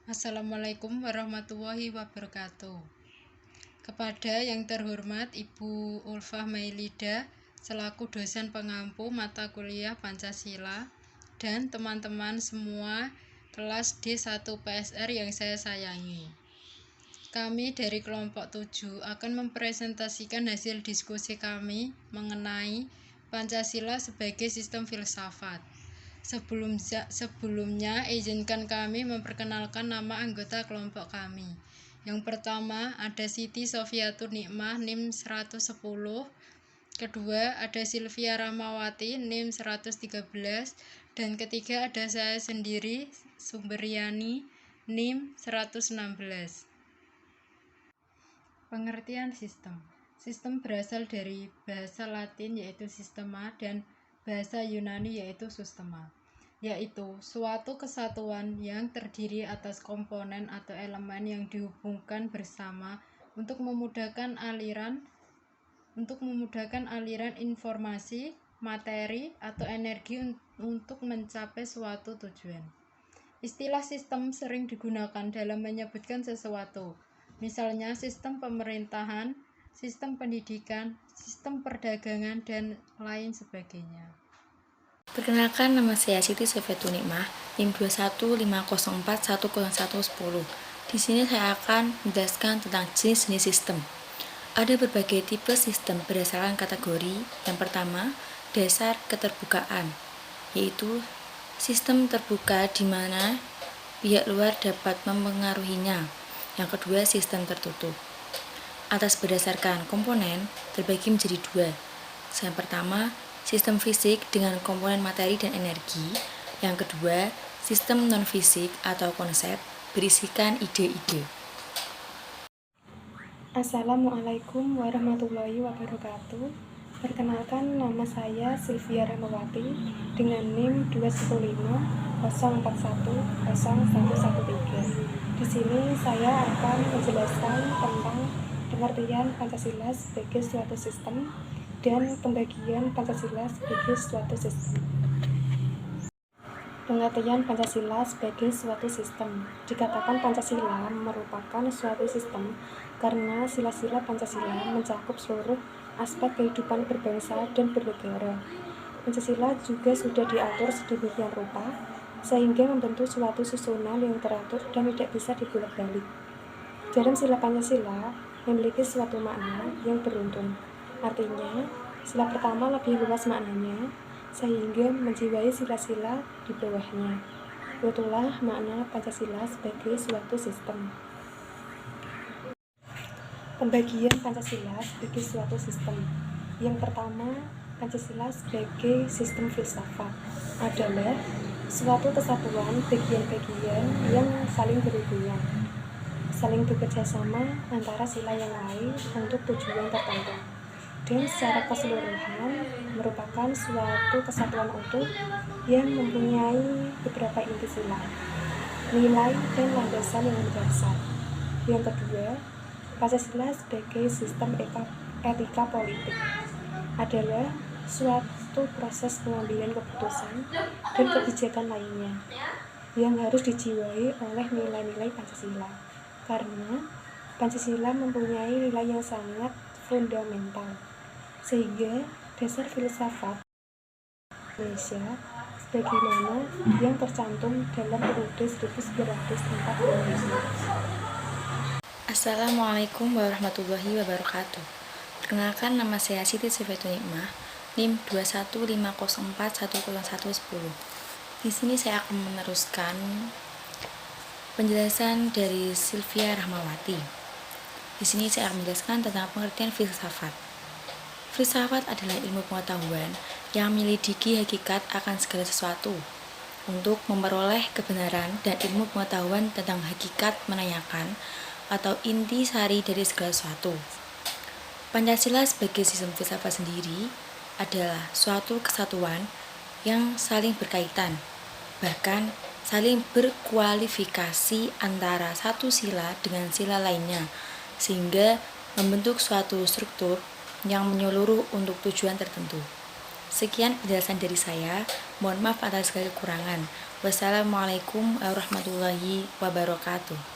Assalamualaikum warahmatullahi wabarakatuh. Kepada yang terhormat Ibu Ulfah Mailida selaku dosen pengampu mata kuliah Pancasila dan teman-teman semua kelas D1 PSR yang saya sayangi. Kami dari kelompok 7 akan mempresentasikan hasil diskusi kami mengenai Pancasila sebagai sistem filsafat. Sebelumnya, izinkan kami memperkenalkan nama anggota kelompok kami. Yang pertama ada Siti Sofiatur Nikmah NIM 110, kedua ada Sylvia Rahmawati NIM 113, dan ketiga ada saya sendiri Sumberiani NIM 116. Pengertian sistem. Sistem berasal dari bahasa Latin yaitu sistema dan bahasa Yunani yaitu sustema, yaitu suatu kesatuan yang terdiri atas komponen atau elemen yang dihubungkan bersama untuk memudahkan aliran informasi, materi, atau energi untuk mencapai suatu tujuan. Istilah sistem sering digunakan dalam menyebutkan sesuatu, misalnya sistem pemerintahan, sistem pendidikan, sistem perdagangan, dan lain sebagainya. Perkenalkan, nama saya Siti Sofiatur Nikmah, NIM 215410110. Di sini saya akan menjelaskan tentang jenis-jenis sistem. Ada berbagai tipe sistem berdasarkan kategori. Yang pertama, dasar keterbukaan, yaitu sistem terbuka di mana pihak luar dapat mempengaruhinya. Yang kedua, sistem tertutup. Atas berdasarkan komponen terbagi menjadi dua. Yang pertama, sistem fisik dengan komponen materi dan energi. Yang kedua, sistem non-fisik atau konsep berisikan ide-ide. Assalamualaikum warahmatullahi wabarakatuh. Perkenalkan, nama saya Sylvia Rahmawati dengan NIM 210410113. Di sini saya akan menjelaskan tentang pengertian Pancasila sebagai suatu sistem dan pembagian Pancasila sebagai suatu sistem. Pengertian Pancasila sebagai suatu sistem. Dikatakan Pancasila merupakan suatu sistem karena sila-sila Pancasila mencakup seluruh aspek kehidupan berbangsa dan bernegara. Pancasila juga sudah diatur sedemikian rupa sehingga membentuk suatu susunan yang teratur dan tidak bisa dibolak-balik. Dalam sila Pancasila memiliki suatu makna yang beruntun. Artinya, sila pertama lebih luas maknanya sehingga menjiwai sila-sila di bawahnya. Itulah makna Pancasila sebagai suatu sistem. Pembagian Pancasila sebagai suatu sistem. Yang pertama, Pancasila sebagai sistem filsafat adalah suatu kesatuan bagian-bagian yang saling berhubungan, saling bekerja sama antara sila yang lain untuk tujuan tertentu, dan secara keseluruhan merupakan suatu kesatuan utuh yang mempunyai beberapa inti sila, nilai, dan landasan yang mendasar. Yang kedua, Pancasila sebagai sistem etika politik adalah suatu proses pengambilan keputusan dan kebijakan lainnya yang harus dijiwai oleh nilai-nilai Pancasila, karena Pancasila mempunyai nilai yang sangat fundamental, sehingga dasar filsafat Indonesia sebagaimana yang tercantum dalam UUD 1945. Assalamualaikum warahmatullahi wabarakatuh. Perkenalkan, nama saya Siti Sofiatur Nikmah, NIM 215410110. Di sini saya akan meneruskan penjelasan dari Sylvia Rahmawati. Di sini saya akan menjelaskan tentang pengertian filsafat. Filsafat adalah ilmu pengetahuan yang menyelidiki hakikat akan segala sesuatu untuk memperoleh kebenaran, dan ilmu pengetahuan tentang hakikat menanyakan atau inti sari dari segala sesuatu. Pancasila sebagai sistem filsafat sendiri adalah suatu kesatuan yang saling berkaitan, bahkan saling berkualifikasi antara satu sila dengan sila lainnya, sehingga membentuk suatu struktur yang menyeluruh untuk tujuan tertentu. Sekian penjelasan dari saya. Mohon maaf atas segala kekurangan. Wassalamualaikum warahmatullahi wabarakatuh.